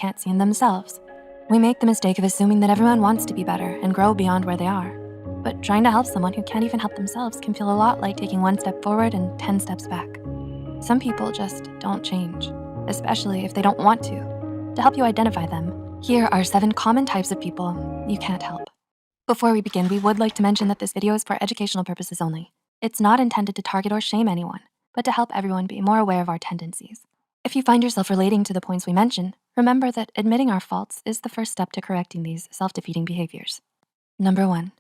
can't see in themselves. We make the mistake of assuming that everyone wants to be better and grow beyond where they are. But trying to help someone who can't even help themselves can feel a lot like taking 1 step forward and 10 steps back. Some people just don't change, especially if they don't want to. To help you identify them, here are 7 common types of people you can't help. Before we begin, we would like to mention that this video is for educational purposes only. It's not intended to target or shame anyone, but to help everyone be more aware of our tendencies. If you find yourself relating to the points we mention, remember that admitting our faults is the first step to correcting these self-defeating behaviors. Number 1,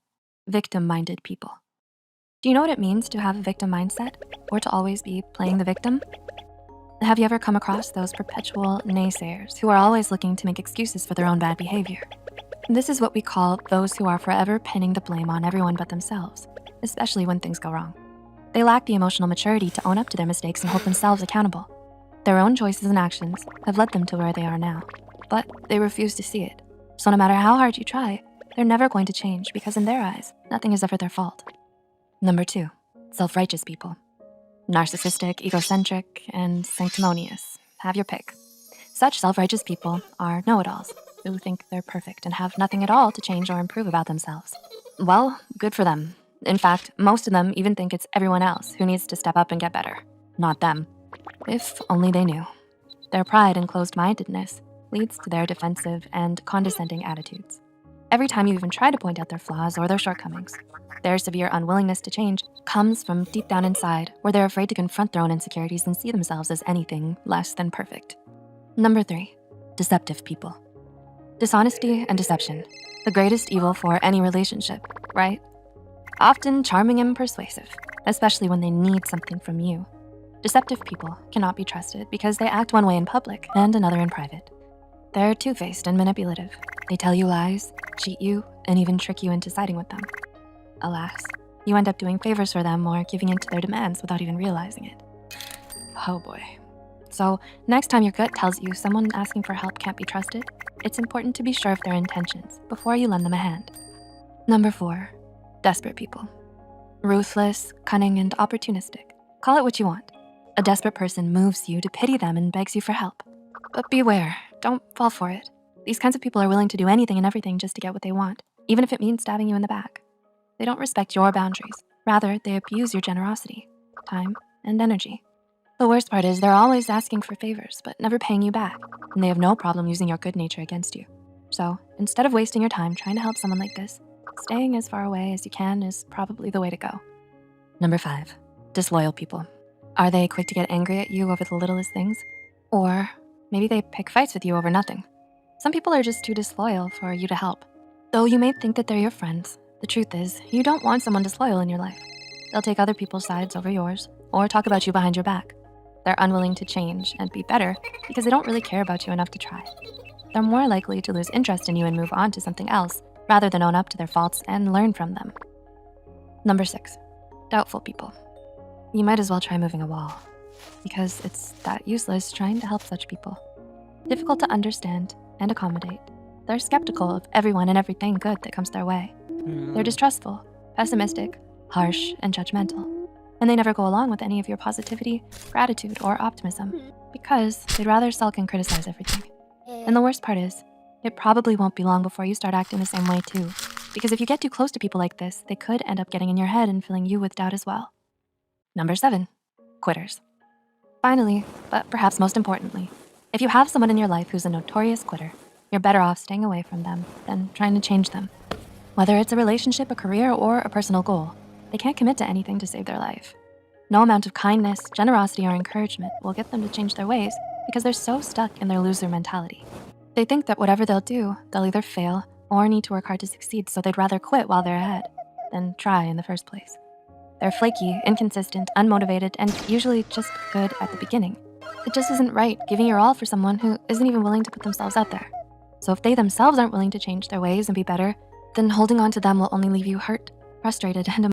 victim-minded people. Do you know what it means to have a victim mindset or to always be playing the victim? Have you ever come across those perpetual naysayers who are always looking to make excuses for their own bad behavior? This is what we call those who are forever pinning the blame on everyone but themselves, especially when things go wrong. They lack the emotional maturity to own up to their mistakes and hold themselves accountable. Their own choices and actions have led them to where they are now, but they refuse to see it. So no matter how hard you try, they're never going to change because in their eyes, nothing is ever their fault. Number 2, self-righteous people. Narcissistic, egocentric, and sanctimonious. Have your pick. Such self-righteous people are know-it-alls who think they're perfect and have nothing at all to change or improve about themselves. Well, good for them. In fact, most of them even think it's everyone else who needs to step up and get better, not them. If only they knew. Their pride and closed-mindedness leads to their defensive and condescending attitudes. Every time you even try to point out their flaws or their shortcomings, their severe unwillingness to change comes from deep down inside, where they're afraid to confront their own insecurities and see themselves as anything less than perfect. Number 3, deceptive people. Dishonesty and deception, the greatest evil for any relationship, right? Often charming and persuasive, especially when they need something from you. Deceptive people cannot be trusted because they act one way in public and another in private. They're two-faced and manipulative. They tell you lies, cheat you, and even trick you into siding with them. Alas, you end up doing favors for them or giving in to their demands without even realizing it. Oh boy. So next time your gut tells you someone asking for help can't be trusted, it's important to be sure of their intentions before you lend them a hand. Number 4, desperate people. Ruthless, cunning, and opportunistic. Call it what you want. A desperate person moves you to pity them and begs you for help. But beware, don't fall for it. These kinds of people are willing to do anything and everything just to get what they want, even if it means stabbing you in the back. They don't respect your boundaries. Rather, they abuse your generosity, time, and energy. The worst part is they're always asking for favors, but never paying you back, and they have no problem using your good nature against you. So instead of wasting your time trying to help someone like this, staying as far away as you can is probably the way to go. Number 5, disloyal people. Are they quick to get angry at you over the littlest things? Or maybe they pick fights with you over nothing. Some people are just too disloyal for you to help. Though you may think that they're your friends, the truth is you don't want someone disloyal in your life. They'll take other people's sides over yours or talk about you behind your back. They're unwilling to change and be better because they don't really care about you enough to try. They're more likely to lose interest in you and move on to something else rather than own up to their faults and learn from them. Number 6, doubtful people. You might as well try moving a wall because it's that useless trying to help such people. Difficult to understand and accommodate. They're skeptical of everyone and everything good that comes their way. They're distrustful, pessimistic, harsh, and judgmental. And they never go along with any of your positivity, gratitude, or optimism because they'd rather sulk and criticize everything. And the worst part is, it probably won't be long before you start acting the same way too. Because if you get too close to people like this, they could end up getting in your head and filling you with doubt as well. Number 7, quitters. Finally, but perhaps most importantly, if you have someone in your life who's a notorious quitter, you're better off staying away from them than trying to change them. Whether it's a relationship, a career, or a personal goal, they can't commit to anything to save their life. No amount of kindness, generosity, or encouragement will get them to change their ways because they're so stuck in their loser mentality. They think that whatever they'll do, they'll either fail or need to work hard to succeed, so they'd rather quit while they're ahead than try in the first place. They're flaky, inconsistent, unmotivated, and usually just good at the beginning. It just isn't right giving your all for someone who isn't even willing to put themselves out there. So if they themselves aren't willing to change their ways and be better, then holding on to them will only leave you hurt, frustrated, and